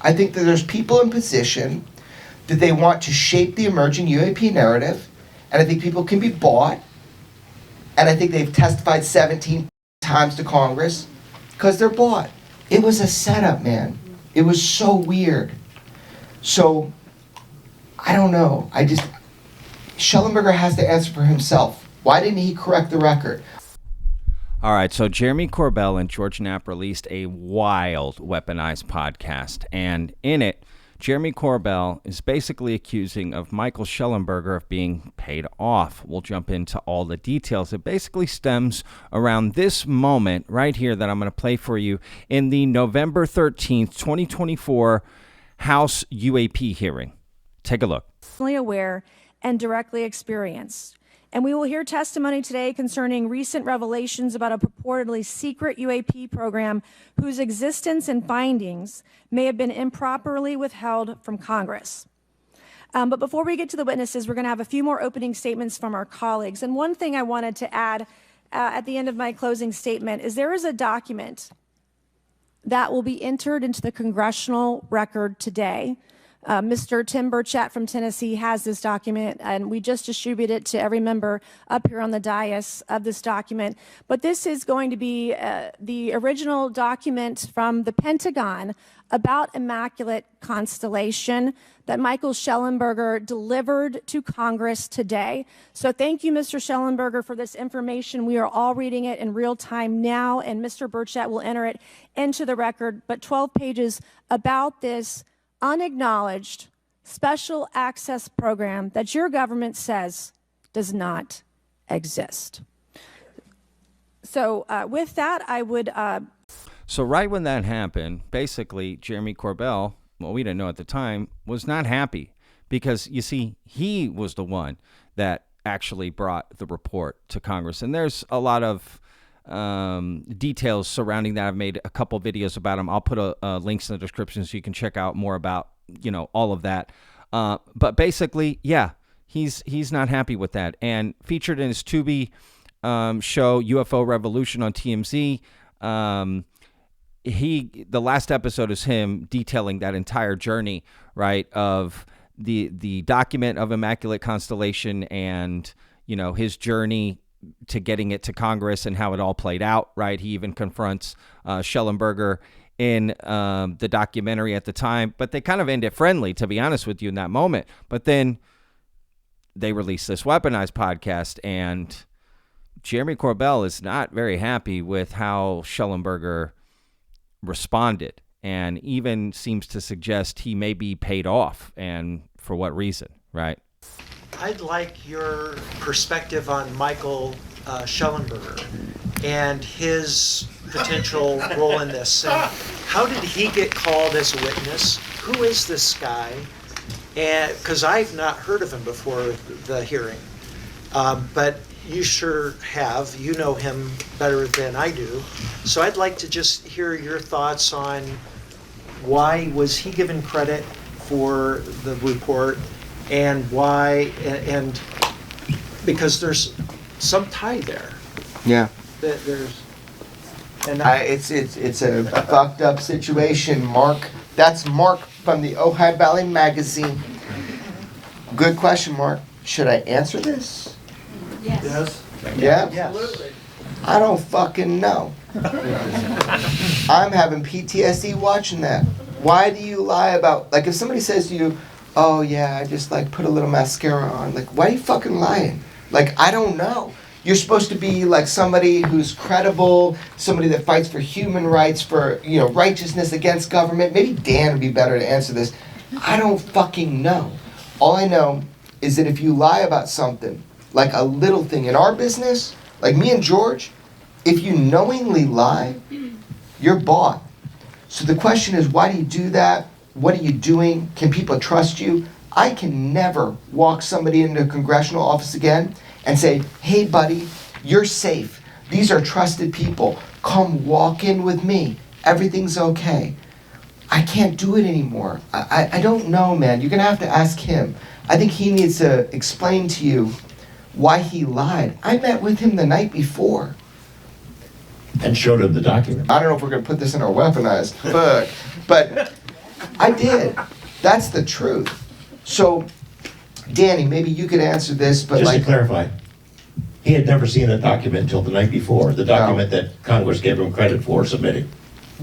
I think that there's people in position that they want to shape the emerging UAP narrative, and I think people can be bought, and I think they've testified 17 times to Congress because they're bought. It was a setup, man. It was so weird. So, I don't know. Shellenberger has to answer for himself. Why didn't he correct the record? All right, so Jeremy Corbell and George Knapp released a wild Weaponized podcast, and in it, Jeremy Corbell is basically accusing of Michael Shellenberger of being paid off. We'll jump into all the details. It basically stems around this moment right here that I'm going to play for you in the November 13th, 2024 House UAP hearing. Take a look. Aware and directly experienced. And we will hear testimony today concerning recent revelations about a purportedly secret UAP program whose existence and findings may have been improperly withheld from Congress. But before we get to the witnesses, we're going to have a few more opening statements from our colleagues. And one thing I wanted to add at the end of my closing statement is there is a document that will be entered into the Congressional record today. Mr. Tim Burchett from Tennessee has this document, and we just distributed it to every member up here on the dais of this document. But this is going to be the original document from the Pentagon about Immaculate Constellation that Michael Shellenberger delivered to Congress today. So thank you, Mr. Shellenberger, for this information. We are all reading it in real time now, and Mr. Burchett will enter it into the record. But 12 pages about this unacknowledged special access program that your government says does not exist. So with that, I would... So right when that happened, basically, Jeremy Corbell, well, we didn't know at the time, was not happy because, you see, he was the one that actually brought the report to Congress. And there's a lot of details surrounding that. I've made a couple videos about him. I'll put links in the description so you can check out more about, all of that. But basically, yeah, he's not happy with that. And featured in his Tubi show, UFO Revolution on TMZ, the last episode is him detailing that entire journey, right, of the document of Immaculate Constellation and, his journey to getting it to Congress and how it all played out, right? He even confronts Shellenberger in the documentary at the time, but they kind of end it friendly, to be honest with you, in that moment. But then they released this Weaponized podcast, and Jeremy Corbell is not very happy with how Shellenberger responded, and even seems to suggest he may be paid off, and for what reason, right? I'd like your perspective on Michael Shellenberger and his potential role in this. And how did he get called as a witness? Who is this guy? And because I've not heard of him before the hearing, but you sure have. You know him better than I do. So I'd like to just hear your thoughts on why was he given credit for the report, and why, and because there's some tie there. Yeah. There's, and it's a fucked up situation, Mark. That's Mark from the Ojai Valley Magazine. Good question, Mark. Should I answer this? Yes. Yeah? Absolutely. I don't fucking know. I'm having PTSD watching that. Why do you lie about, if somebody says to you, oh yeah, I just put a little mascara on, why are you fucking lying? I don't know. You're supposed to be somebody who's credible, somebody that fights for human rights, for, righteousness against government. Maybe Dan would be better to answer this. I don't fucking know. All I know is that if you lie about something, a little thing in our business, me and George, if you knowingly lie, you're bought. So the question is, why do you do that? What are you doing? Can people trust you? I can never walk somebody into a congressional office again and say, hey buddy, you're safe. These are trusted people. Come walk in with me. Everything's okay. I can't do it anymore. I don't know, man. You're gonna have to ask him. I think he needs to explain to you why he lied. I met with him the night before. And showed him the document. I don't know if we're gonna put this in our Weaponized book, but I did. That's the truth. So, Danny, maybe you could answer this, but Just to clarify, he had never seen a document until the night before, the document that Congress gave him credit for submitting.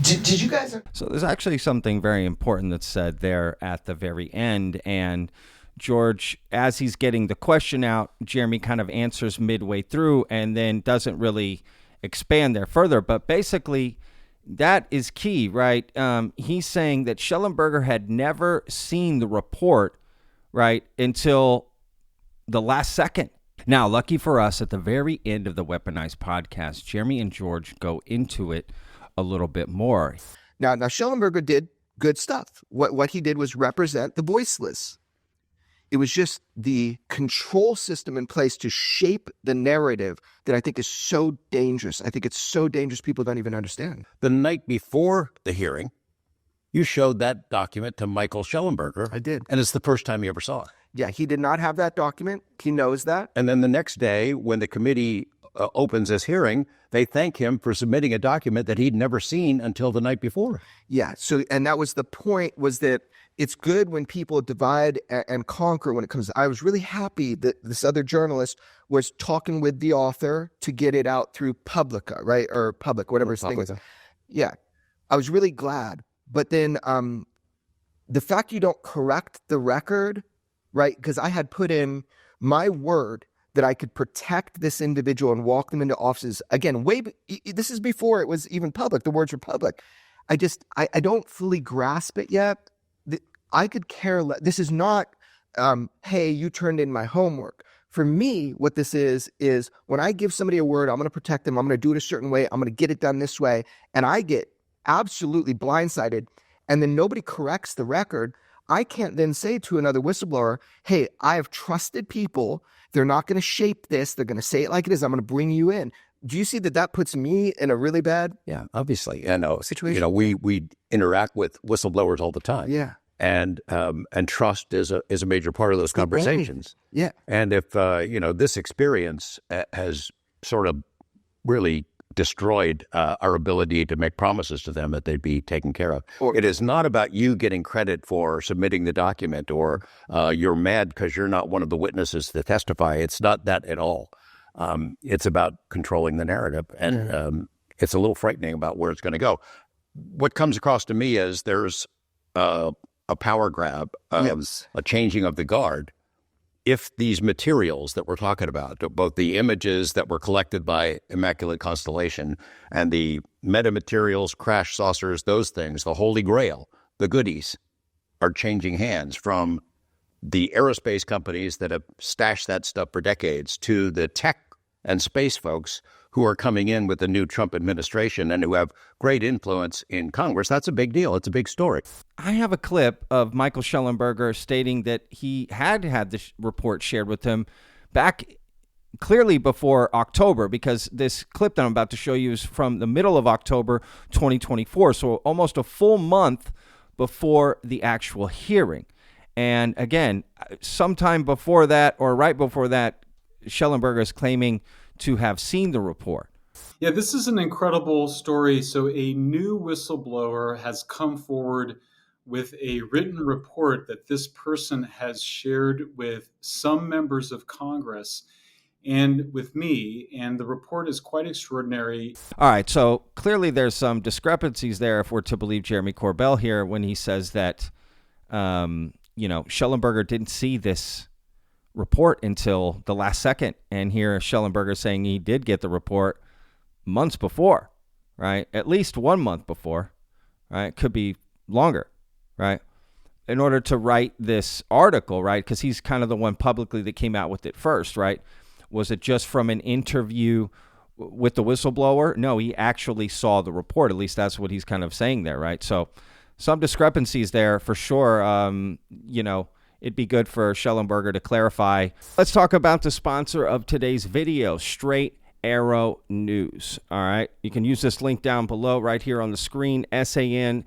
Did you guys? So there's actually something very important that's said there at the very end. And George, as he's getting the question out, Jeremy kind of answers midway through and then doesn't really expand there further. But basically, that is key, right? He's saying that Shellenberger had never seen the report, right, until the last second. Now, lucky for us, at the very end of the Weaponized podcast, Jeremy and George go into it a little bit more. Now Shellenberger did good stuff. What he did was represent the voiceless. It was just the control system in place to shape the narrative that I think is so dangerous. I think it's so dangerous people don't even understand. The night before the hearing, you showed that document to Michael Shellenberger. I did. And it's the first time he ever saw it. Yeah, he did not have that document. He knows that. And then the next day, when the committee opens this hearing, they thank him for submitting a document that he'd never seen until the night before. Yeah, so, and that was the point, was that it's good when people divide and conquer when it comes. I was really happy that this other journalist was talking with the author to get it out through Publica, right? Or Public, whatever his thing is. Yeah, I was really glad. But then the fact you don't correct the record, right? Because I had put in my word that I could protect this individual and walk them into offices. Again, this is before it was even public. The words were public. I don't fully grasp it yet. I could care less. This is not, hey, you turned in my homework. For me, what this is when I give somebody a word, I'm going to protect them. I'm going to do it a certain way. I'm going to get it done this way. And I get absolutely blindsided. And then nobody corrects the record. I can't then say to another whistleblower, hey, I have trusted people. They're not going to shape this. They're going to say it like it is. I'm going to bring you in. Do you see that puts me in a really bad obviously. situation? You know, we interact with whistleblowers all the time. Yeah. And trust is a major part of those conversations. Yeah. And if, this experience has sort of really destroyed our ability to make promises to them that they'd be taken care of. It is not about you getting credit for submitting the document or you're mad because you're not one of the witnesses to testify. It's not that at all. It's about controlling the narrative. And it's a little frightening about where it's going to go. What comes across to me is there's a power grab, a changing of the guard. If these materials that we're talking about, both the images that were collected by Immaculate Constellation and the metamaterials, crash saucers, those things, the Holy Grail, the goodies, are changing hands from the aerospace companies that have stashed that stuff for decades to the tech and space folks who are coming in with the new Trump administration and who have great influence in Congress. That's a big deal. It's a big story. I have a clip of Michael Shellenberger stating that he had this report shared with him back clearly before October, because this clip that I'm about to show you is from the middle of October 2024, so almost a full month before the actual hearing. And again, sometime before that or right before that, Shellenberger is claiming to have seen the report. Yeah, this is an incredible story. So a new whistleblower has come forward with a written report that this person has shared with some members of Congress and with me, and the report is quite extraordinary. All right, so clearly there's some discrepancies there if we're to believe Jeremy Corbell here when he says that, Shellenberger didn't see this report until the last second. And here Shellenberger saying he did get the report months before, right? At least 1 month before, right? Could be longer, right? In order to write this article, right? Because he's kind of the one publicly that came out with it first, right? Was it just from an interview with the whistleblower? No, he actually saw the report. At least that's what he's kind of saying there, right? So some discrepancies there for sure. It'd be good for Shellenberger to clarify. Let's talk about the sponsor of today's video, Straight Arrow News. All right. You can use this link down below right here on the screen, san.com/vetted,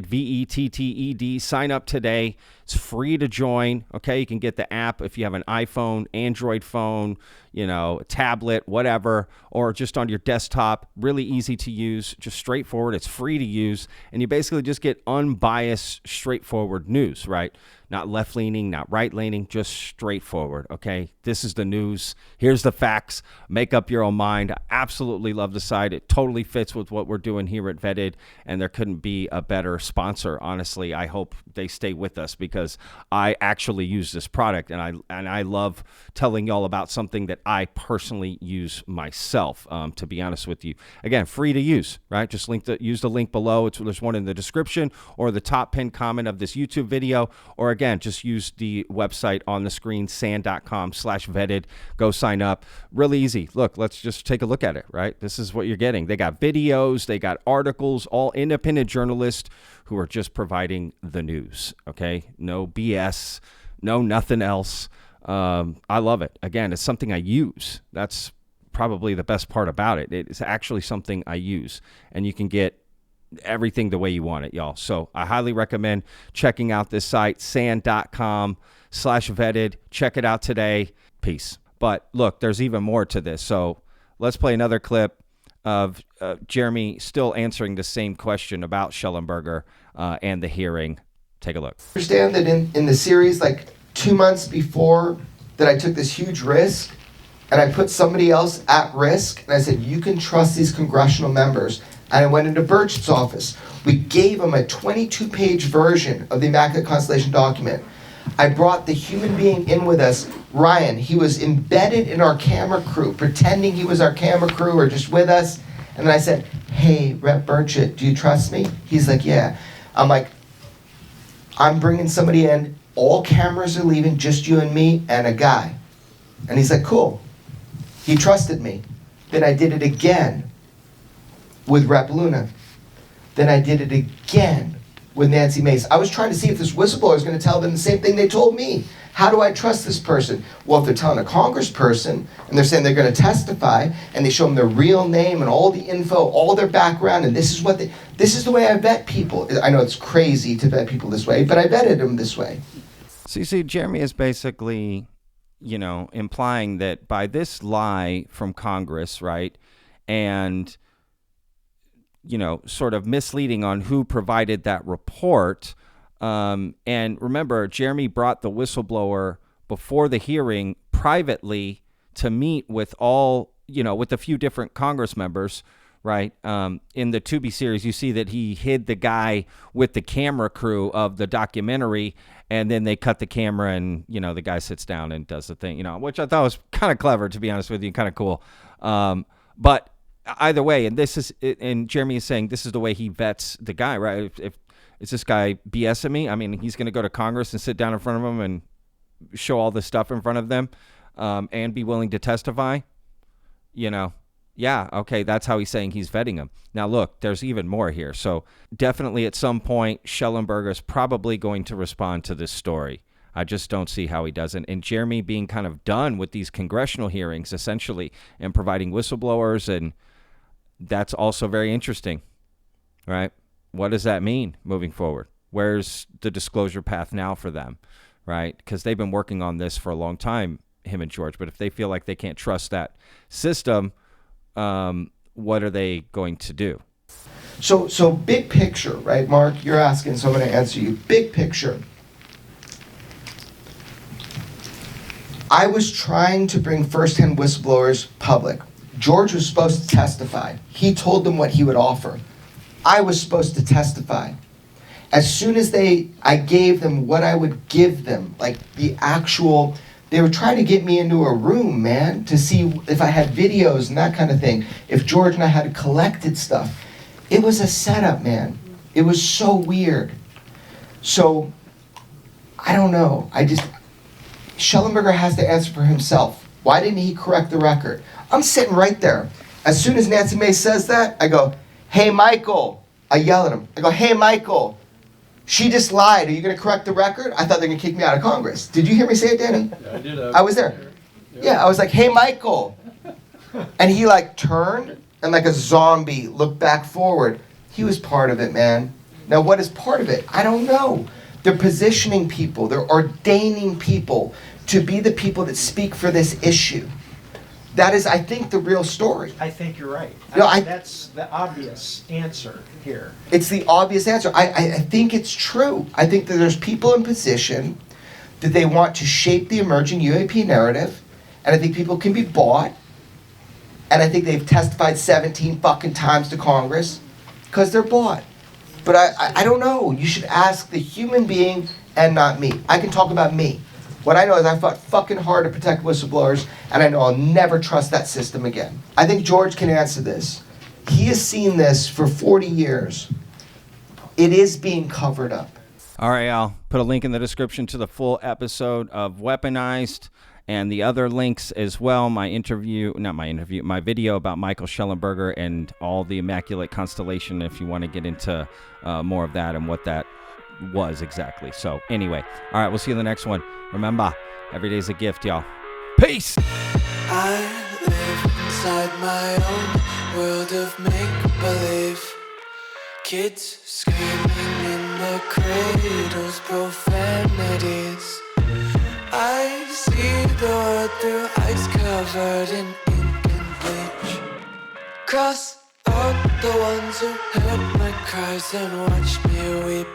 VETTED. Sign up today It's free to join. Okay, you can get the app if you have an iPhone, Android phone, you know, a tablet, whatever, or just on your desktop. Really easy to use, just straightforward. It's free to use, and you basically just get unbiased, straightforward news, right? Not left-leaning, not right-leaning, just straightforward, okay? This is the news. Here's the facts. Make up your own mind. I absolutely love the site. It totally fits with what we're doing here at Vetted, and there couldn't be a better sponsor, honestly. I hope they stay with us because I actually use this product, and I love telling y'all about something that I personally use myself, to be honest with you. Again, free to use, right? Just use the link below. There's one in the description or the top pinned comment of this YouTube video, or again, just use the website on the screen, sand.com/vetted. Go sign up. Really easy. Look, let's just take a look at it, right? This is what you're getting. They got videos, they got articles, all independent journalists who are just providing the news, okay? No BS, no nothing else. I love it. Again, it's something I use. That's probably the best part about it. It's actually something I use, and you can get everything the way you want it, y'all. So I highly recommend checking out this site, sand.com/vetted. Check it out today. Peace. But look, there's even more to this. So let's play another clip of Jeremy still answering the same question about Shellenberger and the hearing. Take a look. Understand that in the series, like 2 months before that, I took this huge risk and I put somebody else at risk, and I said, you can trust these congressional members. And I went into Burchett's office. We gave him a 22-page version of the Immaculate Constellation document. I brought the human being in with us, Ryan. He was embedded in our camera crew, pretending he was our camera crew or just with us. And then I said, hey, Rep Burchett, do you trust me? He's like, yeah. I'm like, I'm bringing somebody in. All cameras are leaving, just you and me and a guy. And he's like, cool. He trusted me. Then I did it again with Rep Luna. Then I did it again with Nancy Mace. I was trying to see if this whistleblower is going to tell them the same thing they told me. How do I trust this person? Well, if they're telling a congressperson and they're saying they're going to testify and they show them their real name and all the info, all their background, and this is the way I vet people. I know it's crazy to vet people this way, but I vetted them this way. So you see, Jeremy is basically, implying that by this lie from Congress, right, and sort of misleading on who provided that report. And remember, Jeremy brought the whistleblower before the hearing privately to meet with with a few different Congress members, right? In the Tubi series, you see that he hid the guy with the camera crew of the documentary, and then they cut the camera and, the guy sits down and does the thing, which I thought was kind of clever, to be honest with you, kind of cool. But either way, and Jeremy is saying this is the way he vets the guy, right? If is this guy BSing me? I mean, he's going to go to Congress and sit down in front of them and show all this stuff in front of them, and be willing to testify. Yeah, okay, that's how he's saying he's vetting him. Now, look, there's even more here. So definitely at some point, Shellenberger is probably going to respond to this story. I just don't see how he doesn't. And Jeremy being kind of done with these congressional hearings, essentially, and providing whistleblowers, and that's also very interesting, right? What does that mean moving forward? Where's the disclosure path now for them, right? Because they've been working on this for a long time, him and George. But if they feel like they can't trust that system, what are they going to do? So big picture, right, Mark? You're asking, so I'm going to answer you. Big picture. I was trying to bring first-hand whistleblowers public. George was supposed to testify. He told them what he would offer. I was supposed to testify. As soon as I gave them what I would give them, like the actual, they were trying to get me into a room, man, to see if I had videos and that kind of thing, if George and I had collected stuff. It was a setup, man. It was so weird. So, I don't know. Shellenberger has to answer for himself. Why didn't he correct the record? I'm sitting right there. As soon as Nancy Mace says that, I go, hey, Michael. I yell at him. I go, hey, Michael. She just lied. Are you going to correct the record? I thought they were going to kick me out of Congress. Did you hear me say it, Danny? Yeah, I did. I was there. Yeah, I was like, hey, Michael. And he turned and like a zombie looked back forward. He was part of it, man. Now, what is part of it? I don't know. They're positioning people, they're ordaining people to be the people that speak for this issue. That is, I think, the real story. I think you're right. No, That's the obvious answer here. It's the obvious answer. I think it's true. I think that there's people in position that they want to shape the emerging UAP narrative, and I think people can be bought, and I think they've testified 17 fucking times to Congress because they're bought. But I don't know. You should ask the human being and not me. I can talk about me. What I know is I fought fucking hard to protect whistleblowers, and I know I'll never trust that system again. I think George can answer this. He has seen this for 40 years. It is being covered up. All right, I'll put a link in the description to the full episode of Weaponized and the other links as well. My video about Michael Shellenberger and all the Immaculate Constellation, if you want to get into more of that and what that was exactly. So anyway, all right, we'll see you in the next one. Remember, every day's a gift, y'all. Peace! I live inside my own world of make-believe. Kids screaming in the cradles, profanities. I see the world through ice covered in ink and bleach. Cross out the ones who heard my cries and watched me weep.